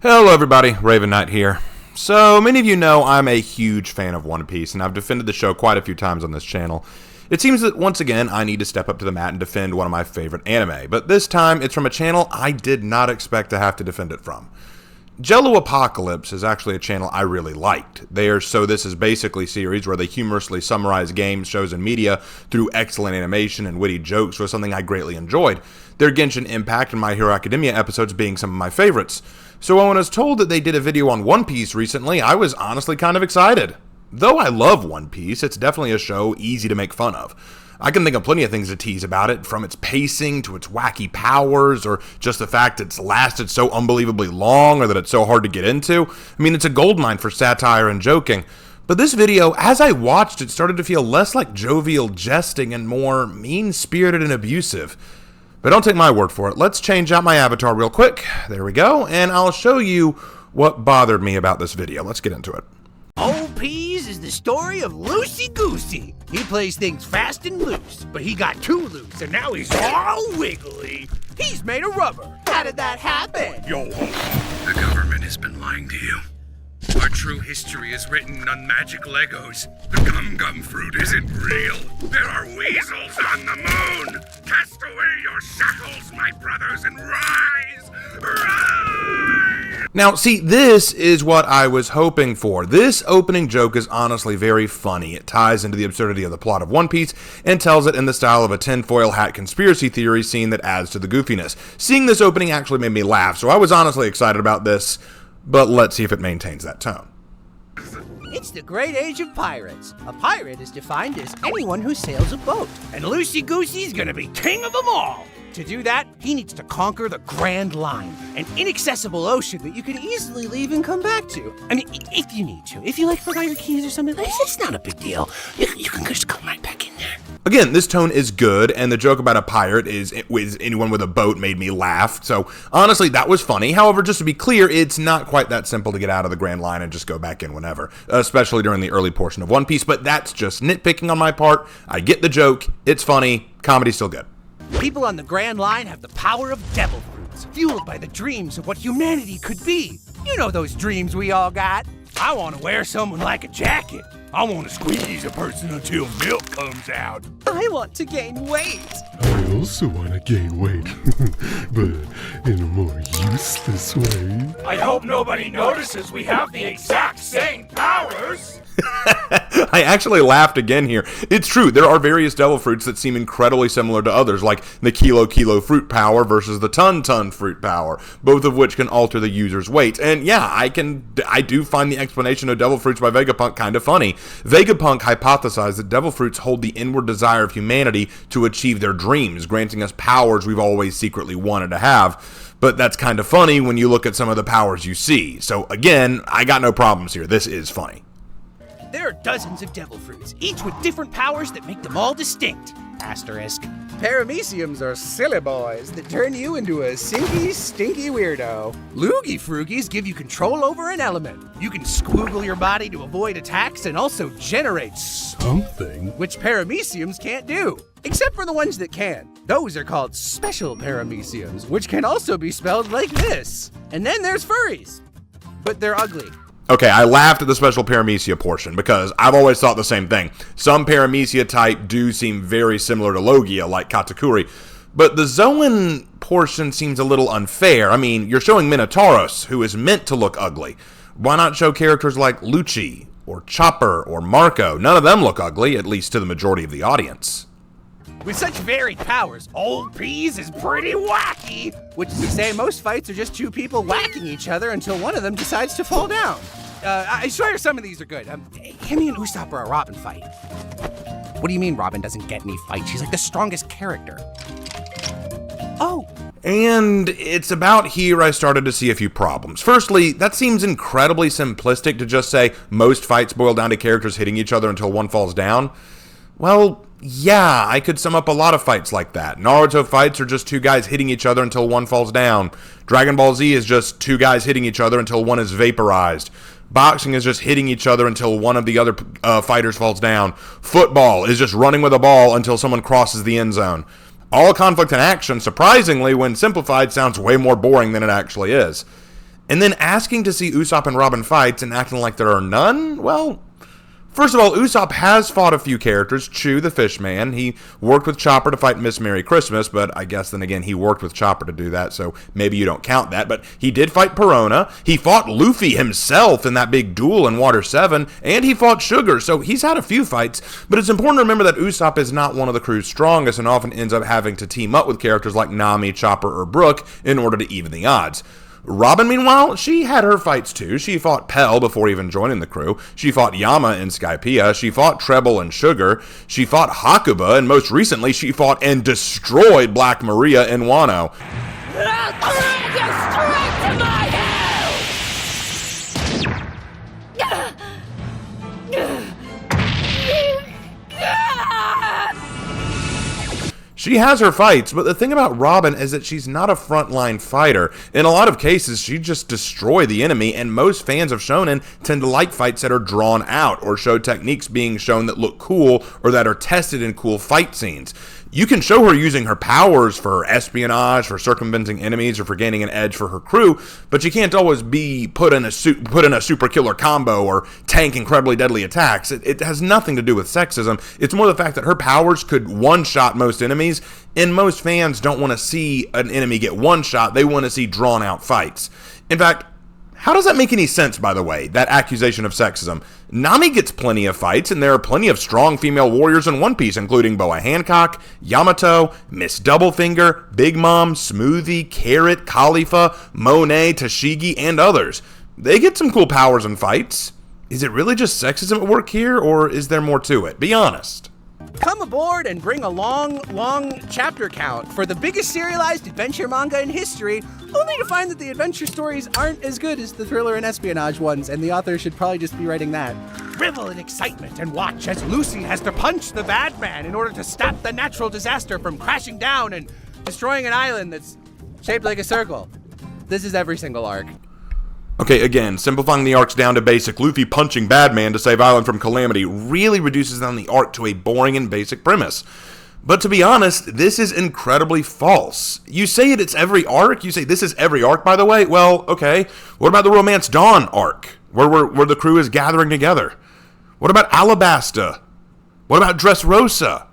Hello everybody, Raven Knight here. So, many of you know I'm a huge fan of One Piece, and I've defended the show quite a few times on this channel. It seems that once again I need to step up to the mat and defend one of my favorite anime, but this time it's from a channel I did not expect to have to defend it from. JelloApocalypse is actually a channel I really liked. This is basically a series where they humorously summarize games, shows, and media through excellent animation and witty jokes was something I greatly enjoyed. Their Genshin Impact and My Hero Academia episodes being some of my favorites. So when I was told that they did a video on One Piece recently, I was honestly kind of excited. Though I love One Piece, it's definitely a show easy to make fun of. I can think of plenty of things to tease about it, from its pacing to its wacky powers, or just the fact it's lasted so unbelievably long, or that it's so hard to get into. I mean, it's a goldmine for satire and joking. But this video, as I watched it, started to feel less like jovial jesting and more mean-spirited and abusive. But don't take my word for it. Let's change out my avatar real quick. There we go, and I'll show you what bothered me about this video. Let's get into it. Old Peas is the story of Loosey Goosey. He plays things fast and loose, but he got too loose and now he's all wiggly. He's made of rubber. How did that happen? Yo, the government has been lying to you. Our true history is written on magic Legos. The gum fruit isn't real. There are weasels on the moon. Cast away your shackles, my brothers, and rise! Rise! Now, see, this is what I was hoping for. This opening joke is honestly very funny. It ties into the absurdity of the plot of One Piece and tells it in the style of a tinfoil hat conspiracy theory scene that adds to the goofiness. Seeing this opening actually made me laugh, so I was honestly excited about this, but let's see if it maintains that tone. It's the great age of pirates. A pirate is defined as anyone who sails a boat. And Loosey Goosey's gonna be king of them all. To do that, he needs to conquer the Grand Line, an inaccessible ocean that you can easily leave and come back to. I mean, if you need to. If you forgot your keys or something, it's not a big deal. You can just come right back in there. Again, this tone is good, and the joke about a pirate is anyone with a boat made me laugh, so honestly, that was funny. However, just to be clear, it's not quite that simple to get out of the Grand Line and just go back in whenever, especially during the early portion of One Piece, but that's just nitpicking on my part. I get the joke, it's funny, comedy's still good. People on the Grand Line have the power of devil fruits, fueled by the dreams of what humanity could be. You know those dreams we all got. I want to wear someone like a jacket. I want to squeeze a person until milk comes out. I want to gain weight. I also want to gain weight, but in a more useless way. I hope nobody notices we have the exact same powers. I actually laughed again here. It's true, there are various devil fruits that seem incredibly similar to others, like the kilo fruit power versus the ton fruit power, both of which can alter the user's weight. And yeah, I do find the explanation of devil fruits by Vegapunk kind of funny. Vegapunk hypothesized that devil fruits hold the inward desire of humanity to achieve their dreams, granting us powers we've always secretly wanted to have. But that's kind of funny when you look at some of the powers you see. So again, I got no problems here. This is funny. There are dozens of devil fruits, each with different powers that make them all distinct. Asterisk. Parameciums are silly boys that turn you into a sinky, stinky weirdo. Loogie Froogies give you control over an element. You can squoogle your body to avoid attacks and also generate something, which Parameciums can't do. Except for the ones that can. Those are called special Parameciums, which can also be spelled like this. And then there's furries. But they're ugly. Okay, I laughed at the special Paramecia portion because I've always thought the same thing. Some Paramecia type do seem very similar to Logia, like Katakuri, but the Zoan portion seems a little unfair. I mean, you're showing Minotauros, who is meant to look ugly. Why not show characters like Lucci, or Chopper, or Marco? None of them look ugly, at least to the majority of the audience. With such varied powers, Old Peas is pretty wacky. Which is to say, most fights are just two people whacking each other until one of them decides to fall down. I swear some of these are good. Him and Usopp are a Robin fight. What do you mean Robin doesn't get any fights? She's like the strongest character. Oh. And it's about here I started to see a few problems. Firstly, that seems incredibly simplistic to just say most fights boil down to characters hitting each other until one falls down. Well, yeah, I could sum up a lot of fights like that. Naruto fights are just two guys hitting each other until one falls down. Dragon Ball Z is just two guys hitting each other until one is vaporized. Boxing is just hitting each other until one of the other fighters falls down. Football is just running with a ball until someone crosses the end zone. All conflict and action, surprisingly, when simplified, sounds way more boring than it actually is. And then asking to see Usopp and Robin fights and acting like there are none? Well, first of all, Usopp has fought a few characters. Chew the Fish Man. He worked with Chopper to fight Miss Merry Christmas, but I guess then again he worked with Chopper to do that, so maybe you don't count that. But he did fight Perona. He fought Luffy himself in that big duel in Water 7, and he fought Sugar, so he's had a few fights. But it's important to remember that Usopp is not one of the crew's strongest and often ends up having to team up with characters like Nami, Chopper, or Brook in order to even the odds. Robin, meanwhile, she had her fights too. She fought Pell before even joining the crew. She fought Yama and Skypiea. She fought Treble and Sugar. She fought Hakuba, and most recently, she fought and destroyed Black Maria and Wano. I'll drag you straight to my house! She has her fights, but the thing about Robin is that she's not a frontline fighter. In a lot of cases, she just destroys the enemy, and most fans of shonen tend to like fights that are drawn out or show techniques being shown that look cool or that are tested in cool fight scenes. You can show her using her powers for espionage, for circumventing enemies, or for gaining an edge for her crew, but she can't always be put in a super killer combo or tank incredibly deadly attacks. It has nothing to do with sexism. It's more the fact that her powers could one-shot most enemies, and most fans don't want to see an enemy get one-shot. They want to see drawn-out fights. In fact, how does that make any sense, by the way, that accusation of sexism? Nami gets plenty of fights, and there are plenty of strong female warriors in One Piece, including Boa Hancock, Yamato, Miss Doublefinger, Big Mom, Smoothie, Carrot, Khalifa, Monet, Tashigi, and others. They get some cool powers and fights. Is it really just sexism at work here, or is there more to it? Be honest. Come aboard and bring a long chapter count for the biggest serialized adventure manga in history, only to find that the adventure stories aren't as good as the thriller and espionage ones, and the author should probably just be writing that. Revel in excitement and watch as Lucy has to punch the bad man in order to stop the natural disaster from crashing down and destroying an island that's shaped like a circle. This is every single arc. Okay, again, simplifying the arcs down to basic Luffy punching Badman to save Island from calamity really reduces down the arc to a boring and basic premise. But to be honest, this is incredibly false. You say it's every arc? You say this is every arc, by the way? Well, okay. What about the Romance Dawn arc, where the crew is gathering together? What about Alabasta? What about Dressrosa?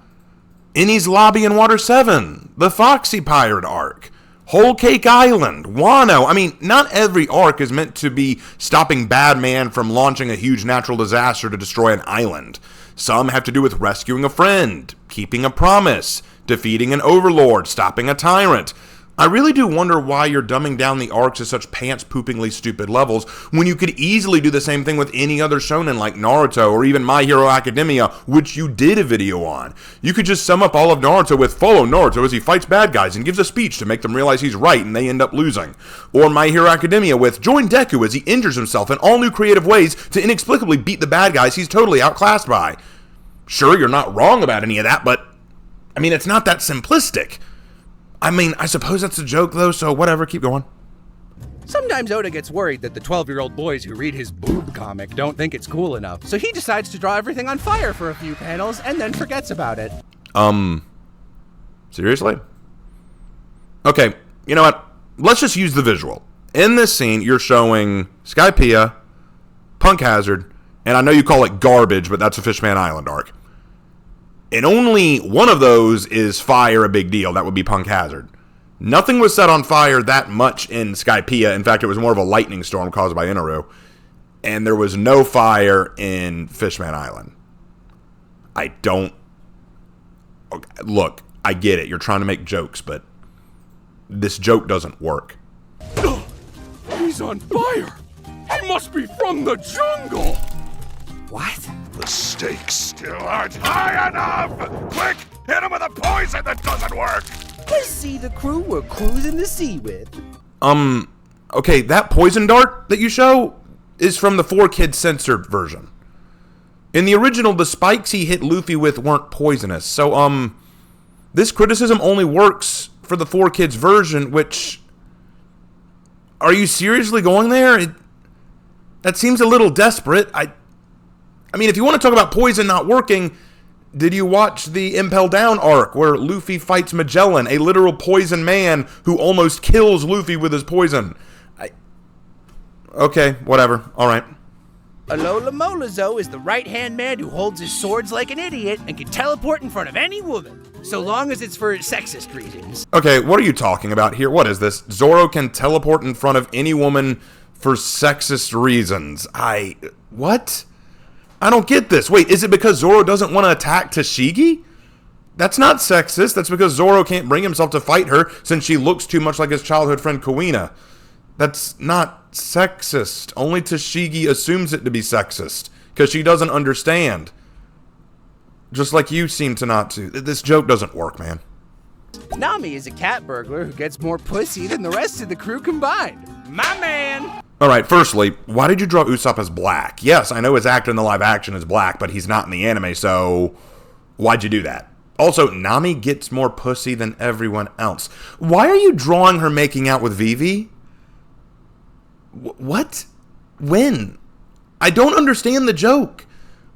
Innie's Lobby in Water 7? The Foxy Pirate arc? Whole Cake Island, Wano. I mean, not every arc is meant to be stopping Badman from launching a huge natural disaster to destroy an island. Some have to do with rescuing a friend, keeping a promise, defeating an overlord, stopping a tyrant. I really do wonder why you're dumbing down the arcs to such pants-poopingly stupid levels when you could easily do the same thing with any other shonen like Naruto or even My Hero Academia, which you did a video on. You could just sum up all of Naruto with follow Naruto as he fights bad guys and gives a speech to make them realize he's right and they end up losing. Or My Hero Academia with join Deku as he injures himself in all new creative ways to inexplicably beat the bad guys he's totally outclassed by. Sure, you're not wrong about any of that, but I mean, it's not that simplistic. I mean, I suppose that's a joke, though, so whatever, keep going. Sometimes Oda gets worried that the 12-year-old boys who read his boob comic don't think it's cool enough, so he decides to draw everything on fire for a few panels and then forgets about it. Seriously? Okay, you know what? Let's just use the visual. In this scene, you're showing Skypiea, Punk Hazard, and I know you call it garbage, but that's a Fishman Island arc. And only one of those is fire a big deal. That would be Punk Hazard. Nothing was set on fire that much in Skypiea. In fact, it was more of a lightning storm caused by Inaru. And there was no fire in Fishman Island. I don't... Look, I get it. You're trying to make jokes, but this joke doesn't work. He's on fire! He must be from the jungle! What? The stakes still aren't high enough! Quick! Hit him with a poison that doesn't work! You see the crew we're cruising the sea with. Okay, that poison dart that you show is from the 4Kids censored version. In the original, the spikes he hit Luffy with weren't poisonous, so, this criticism only works for the 4Kids version, which... Are you seriously going there? That seems a little desperate. I mean, if you want to talk about poison not working, did you watch the Impel Down arc where Luffy fights Magellan, a literal poison man who almost kills Luffy with his poison? Okay, whatever. All right. Alola Molazo is the right-hand man who holds his swords like an idiot and can teleport in front of any woman, so long as it's for sexist reasons. Okay, what are you talking about here? What is this? Zoro can teleport in front of any woman for sexist reasons. What? I don't get this. Wait, is it because Zoro doesn't want to attack Tashigi? That's not sexist. That's because Zoro can't bring himself to fight her since she looks too much like his childhood friend Kuina. That's not sexist. Only Tashigi assumes it to be sexist because she doesn't understand. Just like you seem to not to. This joke doesn't work, man. Nami is a cat burglar who gets more pussy than the rest of the crew combined. My man! Alright, firstly, why did you draw Usopp as black? Yes, I know his actor in the live action is black, but he's not in the anime, so why'd you do that? Also, Nami gets more pussy than everyone else. Why are you drawing her making out with Vivi? What? When? I don't understand the joke.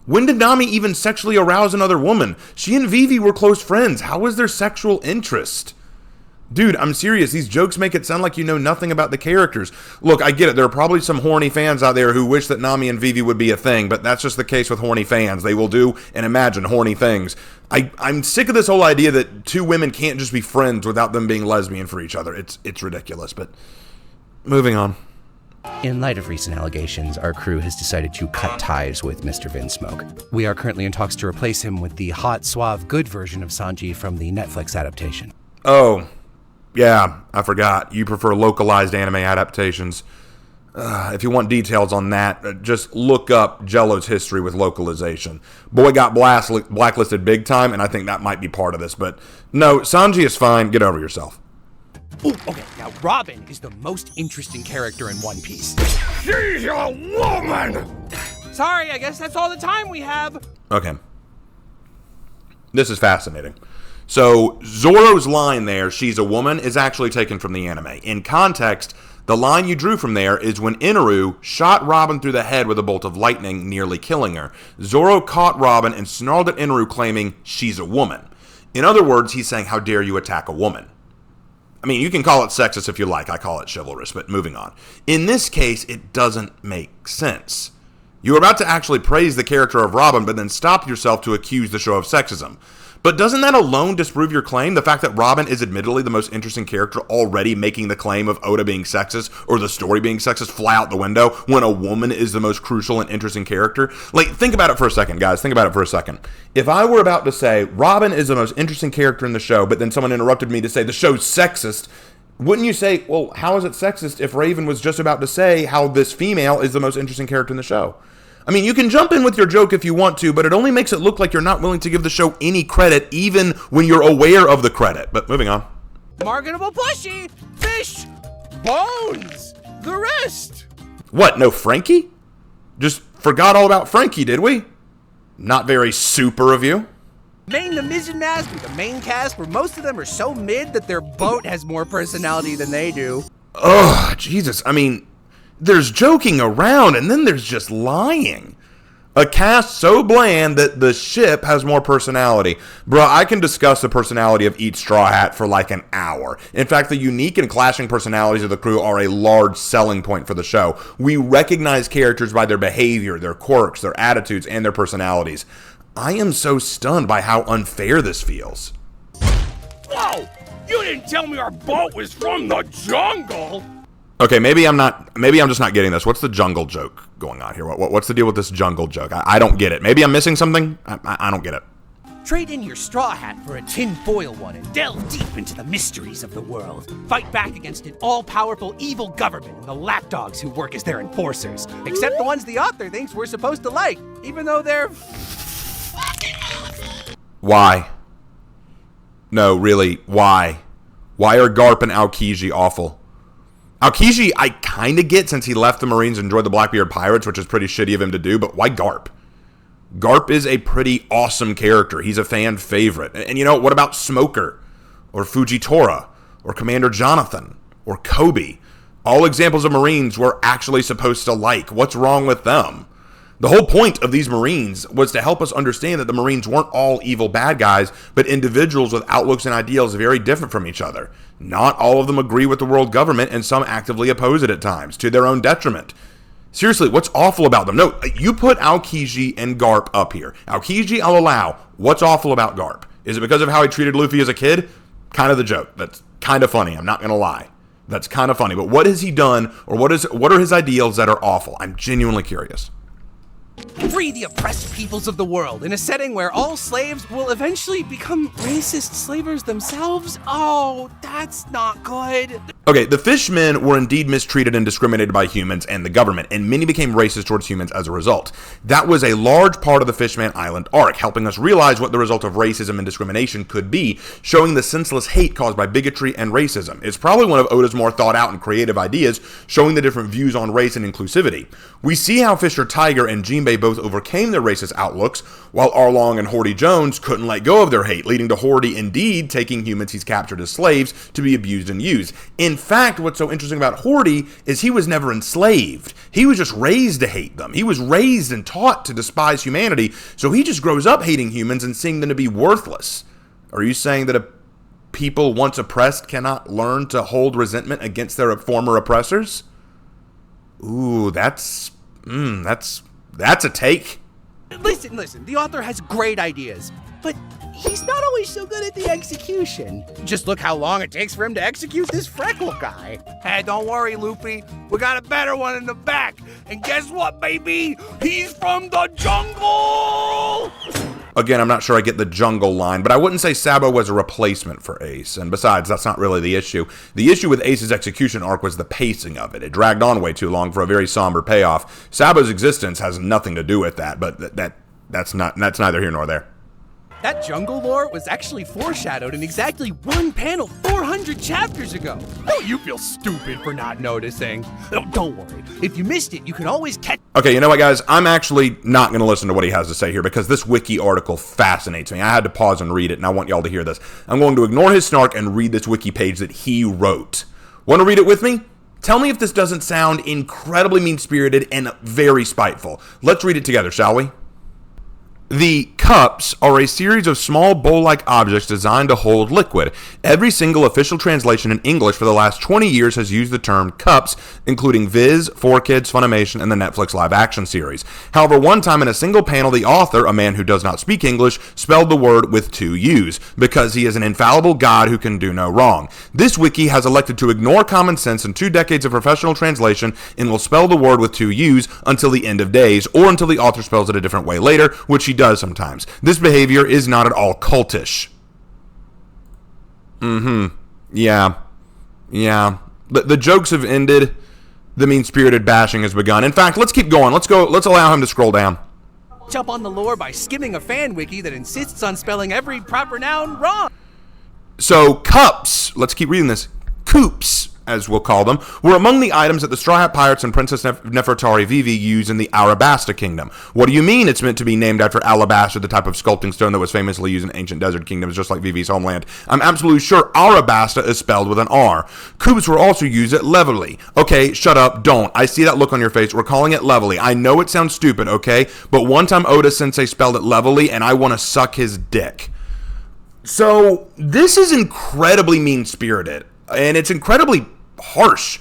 When did Nami even sexually arouse another woman? She and Vivi were close friends. How was there sexual interest? Dude, I'm serious. These jokes make it sound like you know nothing about the characters. Look, I get it. There are probably some horny fans out there who wish that Nami and Vivi would be a thing, but that's just the case with horny fans. They will do and imagine horny things. I'm sick of this whole idea that two women can't just be friends without them being lesbian for each other. It's ridiculous, but moving on. In light of recent allegations, our crew has decided to cut ties with Mr. Vinsmoke. We are currently in talks to replace him with the hot, suave, good version of Sanji from the Netflix adaptation. Oh, yeah, I forgot. You prefer localized anime adaptations. If you want details on that, just look up Jello's history with localization. Boy got blacklisted big time, and I think that might be part of this. But no, Sanji is fine. Get over yourself. Ooh, okay, now Robin is the most interesting character in One Piece. She's a woman! Sorry, I guess that's all the time we have. Okay. This is fascinating. So, Zoro's line there, she's a woman, is actually taken from the anime. In context, the line you drew from there is when Inaru shot Robin through the head with a bolt of lightning, nearly killing her. Zoro caught Robin and snarled at Inaru, claiming she's a woman. In other words, he's saying, how dare you attack a woman? I mean, you can call it sexist if you like. I call it chivalrous, but moving on. In this case, it doesn't make sense. You were about to actually praise the character of Robin, but then stop yourself to accuse the show of sexism. But doesn't that alone disprove your claim? The fact that Robin is admittedly the most interesting character already making the claim of Oda being sexist or the story being sexist fly out the window when a woman is the most crucial and interesting character? Like, think about it for a second, guys. Think about it for a second. If I were about to say Robin is the most interesting character in the show, but then someone interrupted me to say the show's sexist, wouldn't you say, well, how is it sexist if Raven was just about to say how this female is the most interesting character in the show? I mean, you can jump in with your joke if you want to, but it only makes it look like you're not willing to give the show any credit, even when you're aware of the credit. But moving on. Marketable plushie, fish, bones, the rest. What, no Frankie? Just forgot all about Frankie, did we? Not very super of you. Main the Mizzen Mask with the main cast where most of them are so mid that their boat has more personality than they do. Ugh, Jesus. I mean, there's joking around and then there's just lying. A cast so bland that the ship has more personality. Bruh, I can discuss the personality of each Straw Hat for like an hour. In fact, the unique and clashing personalities of the crew are a large selling point for the show. We recognize characters by their behavior, their quirks, their attitudes, and their personalities. I am so stunned by how unfair this feels. Whoa! You didn't tell me our boat was from the jungle! Okay, maybe I'm just not getting this. What's the jungle joke going on here? What's the deal with this jungle joke? I don't get it. Maybe I'm missing something? I don't get it. Trade in your straw hat for a tin-foil one and delve deep into the mysteries of the world. Fight back against an all-powerful evil government and the lapdogs who work as their enforcers. Except the ones the author thinks we're supposed to like, even though they're fucking awful. Why? No, really, why? Why are Garp and Aokiji awful? Aokiji, I kind of get since he left the Marines and joined the Blackbeard Pirates, which is pretty shitty of him to do, but why Garp? Garp is a pretty awesome character. He's a fan favorite. And you know, what about Smoker? Or Fujitora? Or Commander Jonathan? Or Kobe? All examples of Marines we're actually supposed to like. What's wrong with them? The whole point of these Marines was to help us understand that the Marines weren't all evil bad guys, but individuals with outlooks and ideals very different from each other. Not all of them agree with the world government, and some actively oppose it at times, to their own detriment. Seriously, what's awful about them? No, you put Aokiji and Garp up here. Aokiji, I'll allow. What's awful about Garp? Is it because of how he treated Luffy as a kid? Kind of the joke. That's kind of funny, I'm not going to lie. That's kind of funny. But what has he done, or what are his ideals that are awful? I'm genuinely curious. Free the oppressed peoples of the world in a setting where all slaves will eventually become racist slavers themselves? Oh, that's not good. Okay, the fishmen were indeed mistreated and discriminated by humans and the government, and many became racist towards humans as a result. That was a large part of the Fishman Island arc, helping us realize what the result of racism and discrimination could be, showing the senseless hate caused by bigotry and racism. It's probably one of Oda's more thought out and creative ideas, showing the different views on race and inclusivity. We see how Fisher Tiger and Jinbei both overcame their racist outlooks, while Arlong and Horty Jones couldn't let go of their hate, leading to Horty indeed taking humans he's captured as slaves to be abused and used. In fact, what's so interesting about Horty is he was never enslaved. He was just raised to hate them. He was raised and taught to despise humanity, so he just grows up hating humans and seeing them to be worthless. Are you saying that a people once oppressed cannot learn to hold resentment against their former oppressors? Ooh, that's a take. Listen, the author has great ideas, but he's not always so good at the execution. Just look how long it takes for him to execute this freckle guy. Hey, don't worry, Luffy. We got a better one in the back. And guess what, baby? He's from the jungle! Again, I'm not sure I get the jungle line, but I wouldn't say Sabo was a replacement for Ace. And besides, that's not really the issue. The issue with Ace's execution arc was the pacing of it. It dragged on way too long for a very somber payoff. Sabo's existence has nothing to do with that, but that's neither here nor there. That jungle lore was actually foreshadowed in exactly one panel 400 chapters ago. Don't you feel stupid for not noticing? Oh, don't worry. If you missed it, you can always catch... Okay, you know what, guys? I'm actually not going to listen to what he has to say here because this Wiki article fascinates me. I had to pause and read it, and I want y'all to hear this. I'm going to ignore his snark and read this Wiki page that he wrote. Want to read it with me? Tell me if this doesn't sound incredibly mean-spirited and very spiteful. Let's read it together, shall we? The cups are a series of small bowl-like objects designed to hold liquid. Every single official translation in English for the last 20 years has used the term cups, including Viz, 4Kids, Funimation, and the Netflix live-action series. However, one time in a single panel, the author, a man who does not speak English, spelled the word with 2 U's, because he is an infallible god who can do no wrong. This wiki has elected to ignore common sense and 2 decades of professional translation and will spell the word with 2 U's until the end of days, or until the author spells it a different way later, which he does sometimes. This behavior is not at all cultish. Yeah. The jokes have ended. The mean-spirited bashing has begun. In fact, let's keep going. Let's allow him to scroll down. Up on the lore by skimming a fan wiki that insists on spelling every proper noun wrong. So, cups, let's keep reading this. Coops, as we'll call them, were among the items that the Straw Hat Pirates and Princess Nefertari Vivi used in the Arabasta Kingdom. What do you mean it's meant to be named after alabaster, the type of sculpting stone that was famously used in ancient desert kingdoms, just like Vivi's homeland? I'm absolutely sure Arabasta is spelled with an R. Coops were also used at Leverly. Okay, shut up, don't. I see that look on your face. We're calling it Leverly. I know it sounds stupid, okay? But one time Oda-sensei spelled it Leverly, and I want to suck his dick. So, this is incredibly mean-spirited, and it's incredibly harsh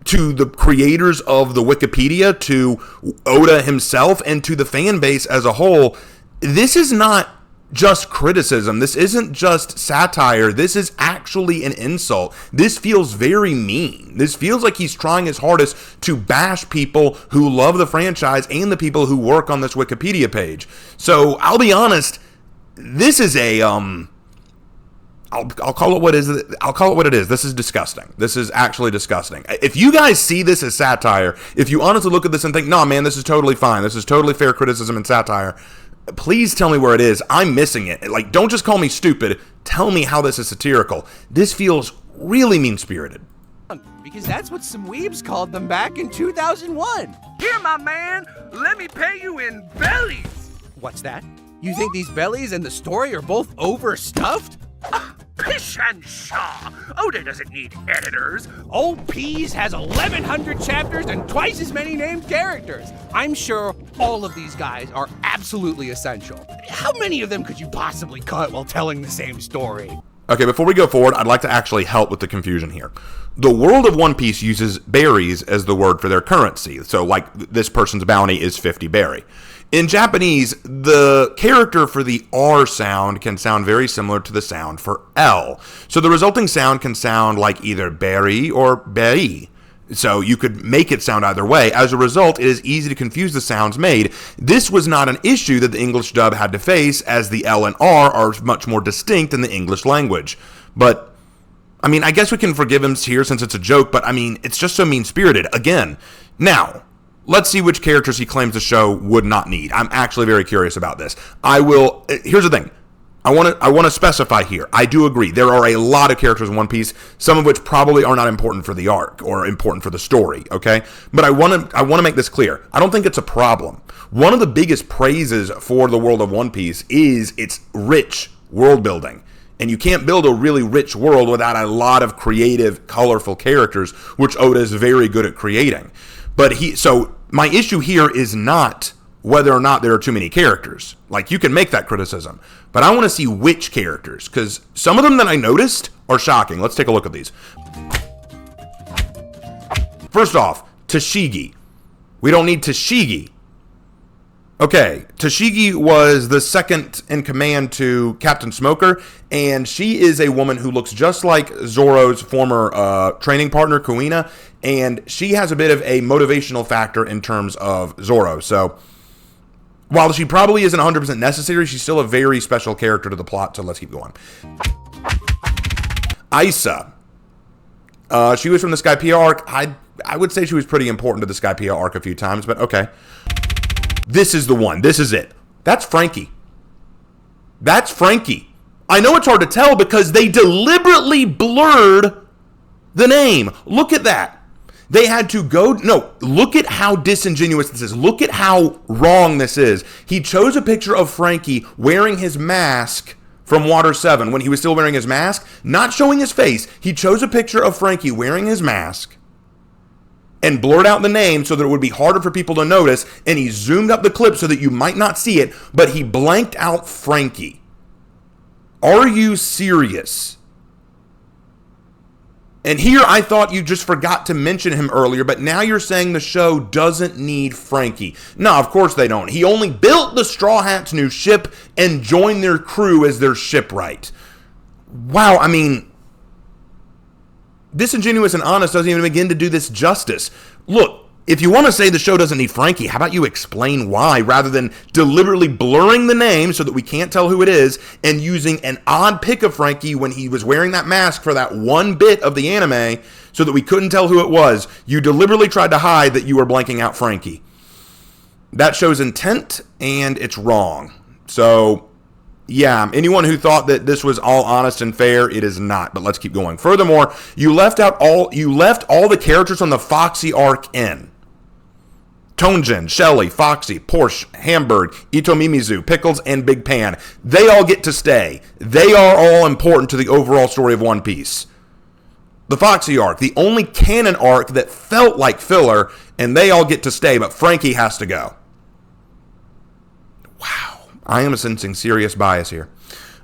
to the creators of the Wikipedia, to Oda himself, and to the fan base as a whole. This is not just criticism. This isn't just satire. This is actually an insult. This feels very mean. This feels like he's trying his hardest to bash people who love the franchise and the people who work on this Wikipedia page. So I'll be honest, this is a I'll call it what it is. This is disgusting. This is actually disgusting. If you guys see this as satire, if you honestly look at this and think, nah, man, this is totally fine. This is totally fair criticism and satire, please tell me where it is. I'm missing it. Like, don't just call me stupid. Tell me how this is satirical. This feels really mean-spirited. Because that's what some weebs called them back in 2001. Here, my man, let me pay you in bellies. What's that? You think these bellies and the story are both overstuffed? Pish and Shaw. Oda doesn't need editors. Old Peas has 1,100 chapters and twice as many named characters. I'm sure All of these guys are absolutely essential. How many of them could you possibly cut while telling the same story? Okay, before we go forward, I'd like to actually help with the confusion here. The world of One Piece uses berries as the word for their currency. So, like, this person's bounty is 50 berry. In Japanese, the character for the R sound can sound very similar to the sound for L. So the resulting sound can sound like either berry or berry. So you could make it sound either way. As a result, it is easy to confuse the sounds made. This was not an issue that the English dub had to face, as the L and R are much more distinct in the English language. But, I mean, I guess we can forgive him here since it's a joke, but I mean, it's just so mean-spirited. Again, now, let's see which characters he claims the show would not need. I'm actually very curious about this. Here's the thing. I want to specify here. I do agree. There are a lot of characters in One Piece, some of which probably are not important for the arc or important for the story, okay? But I want to make this clear. I don't think it's a problem. One of the biggest praises for the world of One Piece is its rich world building. And you can't build a really rich world without a lot of creative, colorful characters, which Oda is very good at creating. So my issue here is not whether or not there are too many characters. Like, you can make that criticism. But I want to see which characters, because some of them that I noticed are shocking. Let's take a look at these. First off, Tashigi. We don't need Tashigi. Okay, Tashigi was the second in command to Captain Smoker, and she is a woman who looks just like Zoro's former training partner, Kuina, and she has a bit of a motivational factor in terms of Zoro. So, while she probably isn't 100% necessary, she's still a very special character to the plot, so let's keep going. Isa. She was from the Skypiea arc. I would say she was pretty important to the Skypiea arc a few times, but okay. This is the one. This is it. That's Frankie. That's Frankie. I know it's hard to tell because they deliberately blurred the name. Look at that. They had to go, no, look at how disingenuous this is. Look at how wrong this is. He chose a picture of Frankie wearing his mask from Water 7 when he was still wearing his mask, not showing his face. He chose a picture of Frankie wearing his mask and blurred out the name so that it would be harder for people to notice, and he zoomed up the clip so that you might not see it, but he blanked out Frankie. Are you serious? And here I thought you just forgot to mention him earlier, but now you're saying the show doesn't need Frankie. No, of course they don't. He only built the Straw Hats' new ship and joined their crew as their shipwright. Wow, I mean, disingenuous and honest doesn't even begin to do this justice. Look, if you want to say the show doesn't need Frankie, how about you explain why, rather than deliberately blurring the name so that we can't tell who it is and using an odd pic of Frankie when he was wearing that mask for that one bit of the anime so that we couldn't tell who it was. You deliberately tried to hide that you were blanking out Frankie. That shows intent, and it's wrong. So, yeah, anyone who thought that this was all honest and fair, it is not. But let's keep going. Furthermore, you left all the characters on the Foxy arc in. Tonjin, Shelly, Foxy, Porsche, Hamburg, Ito Mimizu, Pickles, and Big Pan. They all get to stay. They are all important to the overall story of One Piece. The Foxy arc, the only canon arc that felt like filler, and they all get to stay, but Frankie has to go. Wow. I am sensing serious bias here.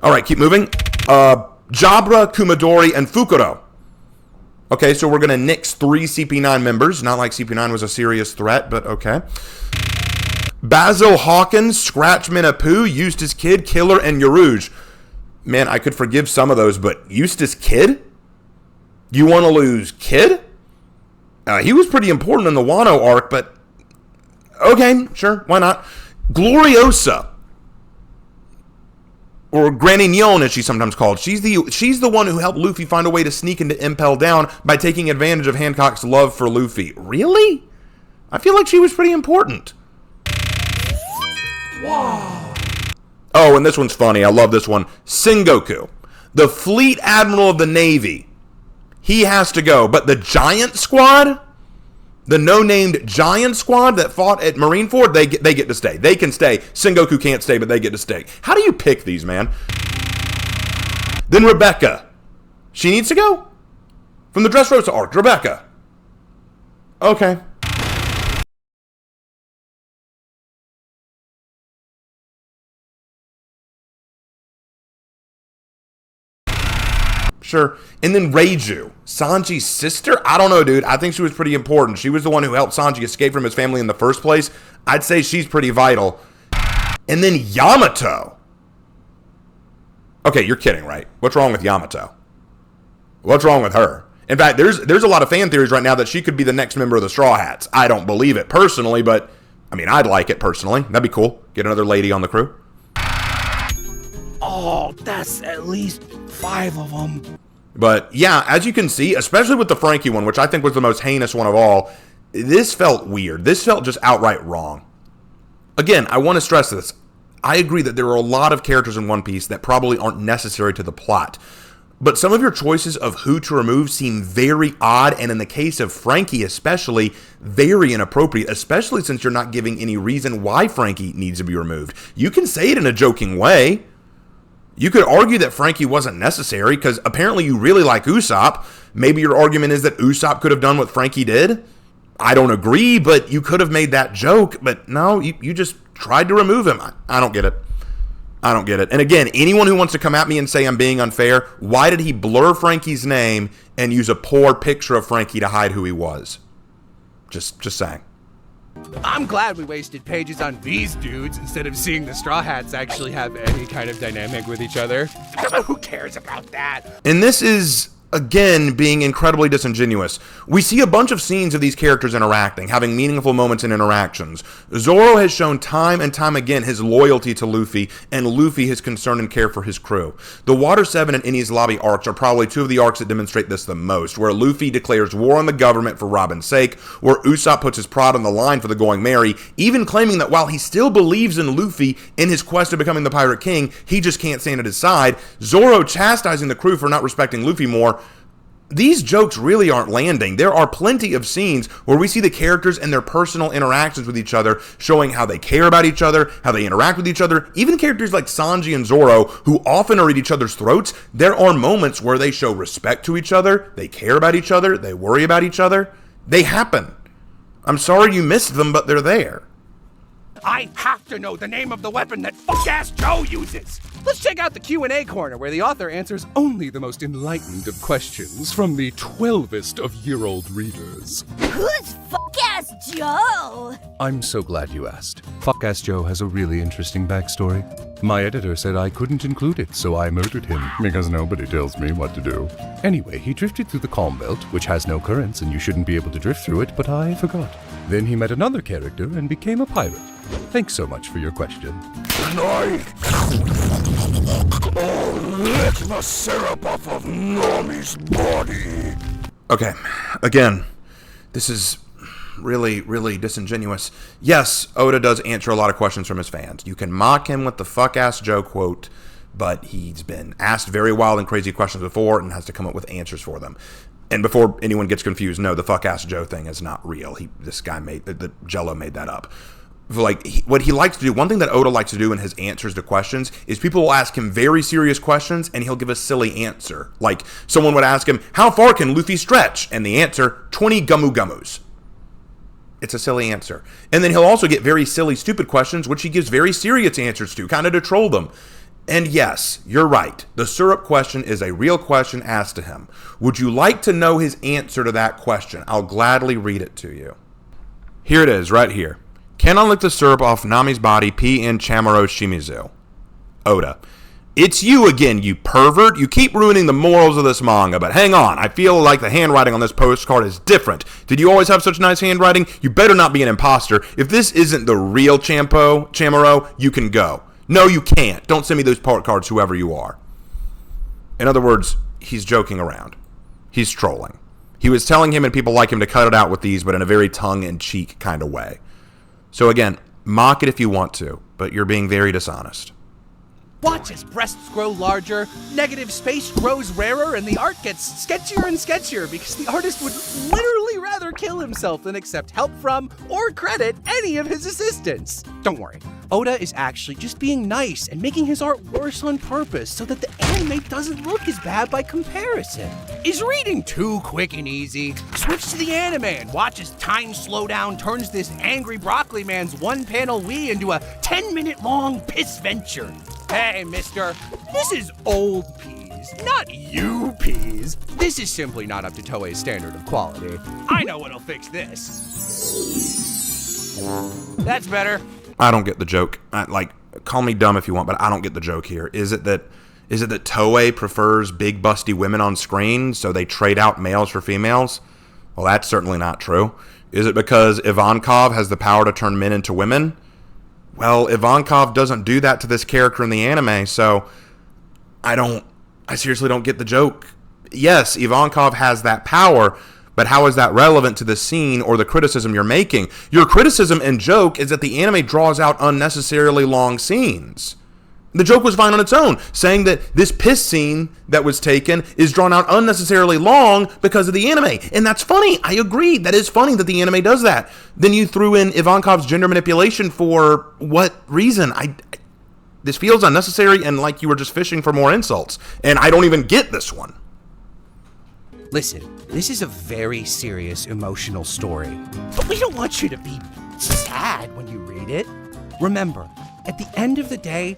All right, keep moving. Jabra, Kumadori, and Fukuro. Okay, so we're going to nix 3 CP9 members. Not like CP9 was a serious threat, but okay. Basil Hawkins, Scratchman Apu, Eustace Kid, Killer, and Yarouge. Man, I could forgive some of those, but Eustace Kid? You want to lose Kid? He was pretty important in the Wano arc, but okay, sure, why not? Gloriosa, or Granny Nyon as she's sometimes called. She's the one who helped Luffy find a way to sneak into Impel Down by taking advantage of Hancock's love for Luffy. Really? I feel like she was pretty important. Wow. Oh, and this one's funny. I love this one. Sengoku, the Fleet Admiral of the Navy. He has to go, but the Giant Squad, the no-named Giant Squad that fought at Marineford, they get to stay. They can stay. Sengoku can't stay, but they get to stay. How do you pick these, man? Then Rebecca. She needs to go? From the Dressrosa arc, Rebecca. Okay. Sure. And then Reiju, Sanji's sister? I don't know, dude. I think she was pretty important. She was the one who helped Sanji escape from his family in the first place. I'd say she's pretty vital. And then Yamato. Okay, you're kidding, right? What's wrong with Yamato? What's wrong with her? In fact, there's a lot of fan theories right now that she could be the next member of the Straw Hats. I don't believe it personally, but I mean, I'd like it personally. That'd be cool. Get another lady on the crew. Oh, that's at least 5 of them. But yeah, as you can see, especially with the Frankie one, which I think was the most heinous one of all, this felt weird. This felt just outright wrong. Again, I want to stress this. I agree that there are a lot of characters in One Piece that probably aren't necessary to the plot. But some of your choices of who to remove seem very odd, and in the case of Frankie especially, very inappropriate, especially since you're not giving any reason why Frankie needs to be removed. You can say it in a joking way. You could argue that Frankie wasn't necessary because apparently you really like Usopp. Maybe your argument is that Usopp could have done what Frankie did. I don't agree, but you could have made that joke. But no, you just tried to remove him. I don't get it. I don't get it. And again, anyone who wants to come at me and say I'm being unfair, why did he blur Frankie's name and use a poor picture of Frankie to hide who he was? Just saying. I'm glad we wasted pages on these dudes instead of seeing the Straw Hats actually have any kind of dynamic with each other. Who cares about that? And this is, again, being incredibly disingenuous. We see a bunch of scenes of these characters interacting, having meaningful moments and interactions. Zoro has shown time and time again his loyalty to Luffy, and Luffy his concern and care for his crew. The Water 7 and Enies Lobby arcs are probably two of the arcs that demonstrate this the most, where Luffy declares war on the government for Robin's sake, where Usopp puts his pride on the line for the Going Merry, even claiming that while he still believes in Luffy in his quest of becoming the Pirate King, he just can't stand at his side. Zoro chastising the crew for not respecting Luffy more. These jokes really aren't landing. There are plenty of scenes where we see the characters and their personal interactions with each other, showing how they care about each other, how they interact with each other. Even characters like Sanji and Zoro, who often are at each other's throats, there are moments where they show respect to each other, they care about each other, they worry about each other. They happen. I'm sorry you missed them, but they're there. I have to know the name of the weapon that fuck-ass Joe uses. Let's check out the Q&A corner where the author answers only the most enlightened of questions from the 12th of year-old readers. Who's fuck-ass Joe? I'm so glad you asked. Fuck-ass Joe has a really interesting backstory. My editor said I couldn't include it, so I murdered him, because nobody tells me what to do. Anyway, he drifted through the Calm Belt, which has no currents and you shouldn't be able to drift through it, but I forgot. Then he met another character and became a pirate. Thanks so much for your question. Lick the syrup off of Nami's body. Okay, again, this is really, really disingenuous. Yes, Oda does answer a lot of questions from his fans. You can mock him with the fuck-ass Joe quote, but he's been asked very wild and crazy questions before and has to come up with answers for them. And before anyone gets confused, no, the fuck-ass Joe thing is not real. This guy the Jello made that up. What he likes to do, one thing that Oda likes to do in his answers to questions is people will ask him very serious questions and he'll give a silly answer. Like someone would ask him, how far can Luffy stretch? And the answer, 20 Gumu Gumus. It's a silly answer. And then he'll also get very silly, stupid questions, which he gives very serious answers to, kind of to troll them. And yes, you're right. The syrup question is a real question asked to him. Would you like to know his answer to that question? I'll gladly read it to you. Here it is, right here. Can I lick the syrup off Nami's body, P.N. Chamorro Shimizu? Oda. It's you again, you pervert. You keep ruining the morals of this manga, but hang on. I feel like the handwriting on this postcard is different. Did you always have such nice handwriting? You better not be an imposter. If this isn't the real Chamorro, you can go. No, you can't. Don't send me those part cards, whoever you are. In other words, he's joking around. He's trolling. He was telling him and people like him to cut it out with these, but in a very tongue-in-cheek kind of way. So again, mock it if you want to, but you're being very dishonest. Watch as breasts grow larger, negative space grows rarer, and the art gets sketchier and sketchier because the artist would literally rather kill himself than accept help from or credit any of his assistants. Don't worry, Oda is actually just being nice and making his art worse on purpose so that the anime doesn't look as bad by comparison. Is reading too quick and easy? Switch to the anime and watch as time slowdown turns this angry broccoli man's one-panel Wii into a 10-minute long piss venture. Hey, mister, this is old peas. peas, not you peas. This is simply not up to Toei's standard of quality. I know what'll fix this. That's better. I don't get the joke. Call me dumb if you want, but I don't get the joke here. Is it that Toei prefers big busty women on screen, so they trade out males for females? Well, that's certainly not true. Is it because Ivankov has the power to turn men into women? Well, Ivankov doesn't do that to this character in the anime, so I seriously don't get the joke. Yes, Ivankov has that power, but how is that relevant to the scene or the criticism you're making? Your criticism and joke is that the anime draws out unnecessarily long scenes. The joke was fine on its own, saying that this piss scene that was taken is drawn out unnecessarily long because of the anime. And that's funny. I agree. That is funny that the anime does that. Then you threw in Ivankov's gender manipulation for what reason? This feels unnecessary and like you were just fishing for more insults. And I don't even get this one. Listen, this is a very serious emotional story, but we don't want you to be sad when you read it. Remember, at the end of the day,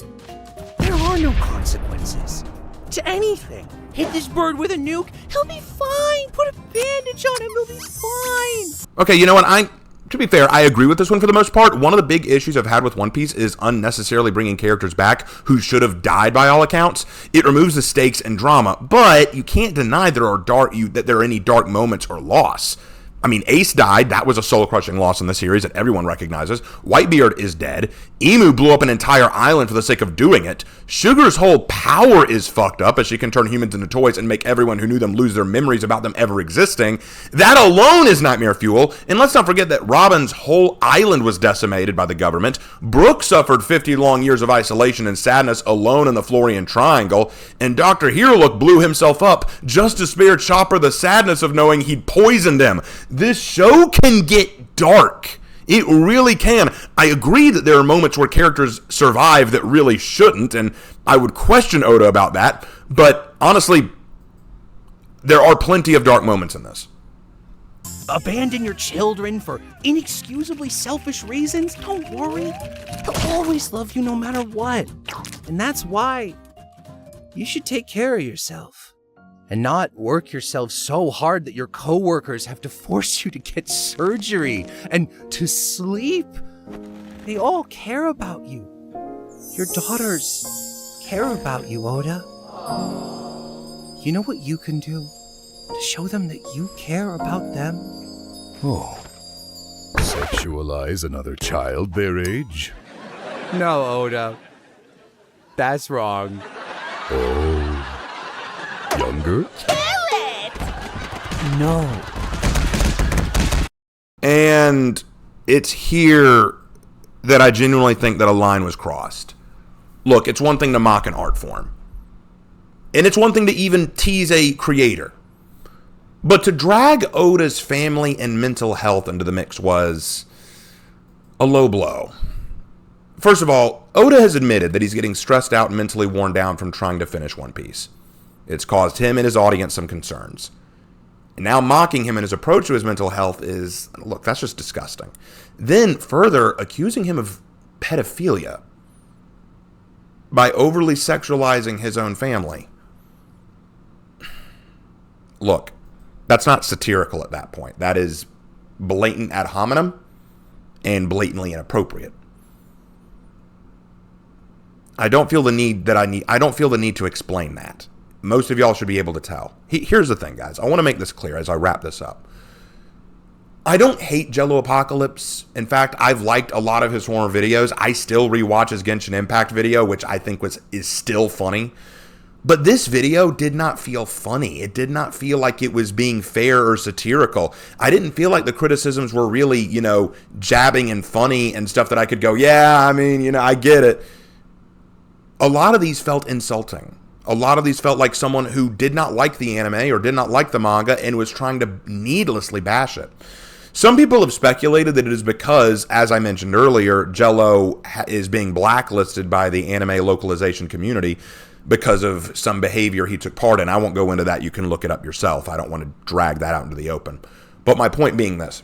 there are no consequences to anything. Hit this bird with a nuke, he'll be fine. Put a bandage on him, he'll be fine. Okay, you know what? To be fair, I agree with this one for the most part. One of the big issues I've had with One Piece is unnecessarily bringing characters back who should have died by all accounts. It removes the stakes and drama, but you can't deny there are any dark moments or loss. I mean, Ace died. That was a soul-crushing loss in the series that everyone recognizes. Whitebeard is dead. Emu blew up an entire island for the sake of doing it. Sugar's whole power is fucked up as she can turn humans into toys and make everyone who knew them lose their memories about them ever existing. That alone is nightmare fuel. And let's not forget that Robin's whole island was decimated by the government. Brooke suffered 50 long years of isolation and sadness alone in the Florian Triangle. And Dr. Herolook blew himself up just to spare Chopper the sadness of knowing he'd poisoned him. This show can get dark. It really can. I agree that there are moments where characters survive that really shouldn't, and I would question Oda about that. But honestly, there are plenty of dark moments in this. Abandon your children for inexcusably selfish reasons? Don't worry. They'll always love you no matter what. And that's why you should take care of yourself. And not work yourself so hard that your coworkers have to force you to get surgery and to sleep. They all care about you. Your daughters care about you, Oda. You know what you can do to show them that you care about them? Oh. Sexualize another child their age? No, Oda. That's wrong. Oh. Younger? Kill it! No. And it's here that I genuinely think that a line was crossed. Look, it's one thing to mock an art form. And it's one thing to even tease a creator. But to drag Oda's family and mental health into the mix was a low blow. First of all, Oda has admitted that he's getting stressed out and mentally worn down from trying to finish One Piece. It's caused him and his audience some concerns. And now mocking him and his approach to his mental health is, look, that's just disgusting. Then further accusing him of pedophilia by overly sexualizing his own family. Look, that's not satirical at that point. That is blatant ad hominem and blatantly inappropriate. I don't feel the need to explain that. Most of y'all should be able to tell. Here's the thing, guys. I want to make this clear as I wrap this up. I don't hate JelloApocalypse. In fact, I've liked a lot of his former videos. I still rewatch his Genshin Impact video, which I think is still funny. But this video did not feel funny. It did not feel like it was being fair or satirical. I didn't feel like the criticisms were really, jabbing and funny and stuff that I could go, yeah, I mean, I get it. A lot of these felt insulting. A lot of these felt like someone who did not like the anime or did not like the manga and was trying to needlessly bash it. Some people have speculated that it is because, as I mentioned earlier, Jello is being blacklisted by the anime localization community because of some behavior he took part in. I won't go into that. You can look it up yourself. I don't want to drag that out into the open. But my point being this.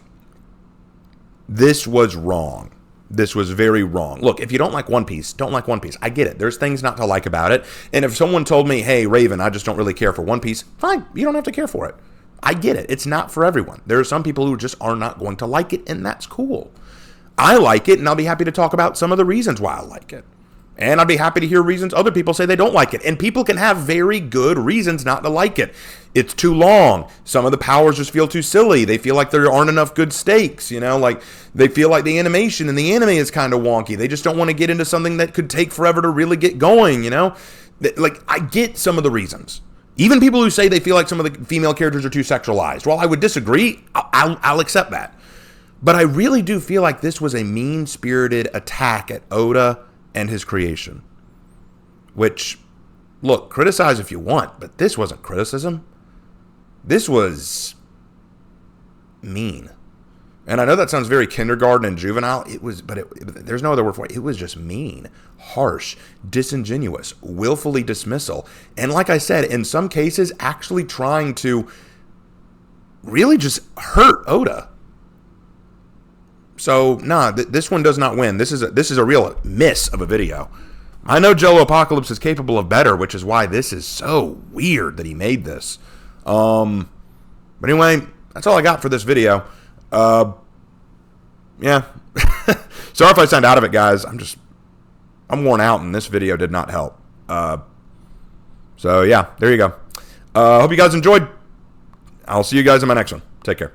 This was wrong. this was very wrong. Look, if you don't like One Piece, don't like One Piece. I get it. There's things not to like about it. And if someone told me, hey, Raven, I just don't really care for One Piece, fine. You don't have to care for it. I get it. It's not for everyone. There are some people who just are not going to like it, and that's cool. I like it, and I'll be happy to talk about some of the reasons why I like it. And I'd be happy to hear reasons other people say they don't like it. And people can have very good reasons not to like it. It's too long. Some of the powers just feel too silly. They feel like there aren't enough good stakes, you know? Like, they feel like the animation and the anime is kind of wonky. They just don't want to get into something that could take forever to really get going, you know? Like, I get some of the reasons. Even people who say they feel like some of the female characters are too sexualized. While I would disagree, I'll accept that. But I really do feel like this was a mean-spirited attack at Oda and his creation. Which, look, criticize if you want, but this wasn't criticism. This was mean. And I know that sounds very kindergarten and juvenile. It was, but there's no other word for it. It was just mean, harsh, disingenuous, willfully dismissal. And like I said, in some cases, actually trying to really just hurt Oda. So, this one does not win. This is a real miss of a video. I know JelloApocalypse is capable of better, which is why this is so weird that he made this. But anyway, that's all I got for this video. Yeah. Sorry if I sound out of it, guys. I'm worn out, and this video did not help. So, yeah, there you go. Hope you guys enjoyed. I'll see you guys in my next one. Take care.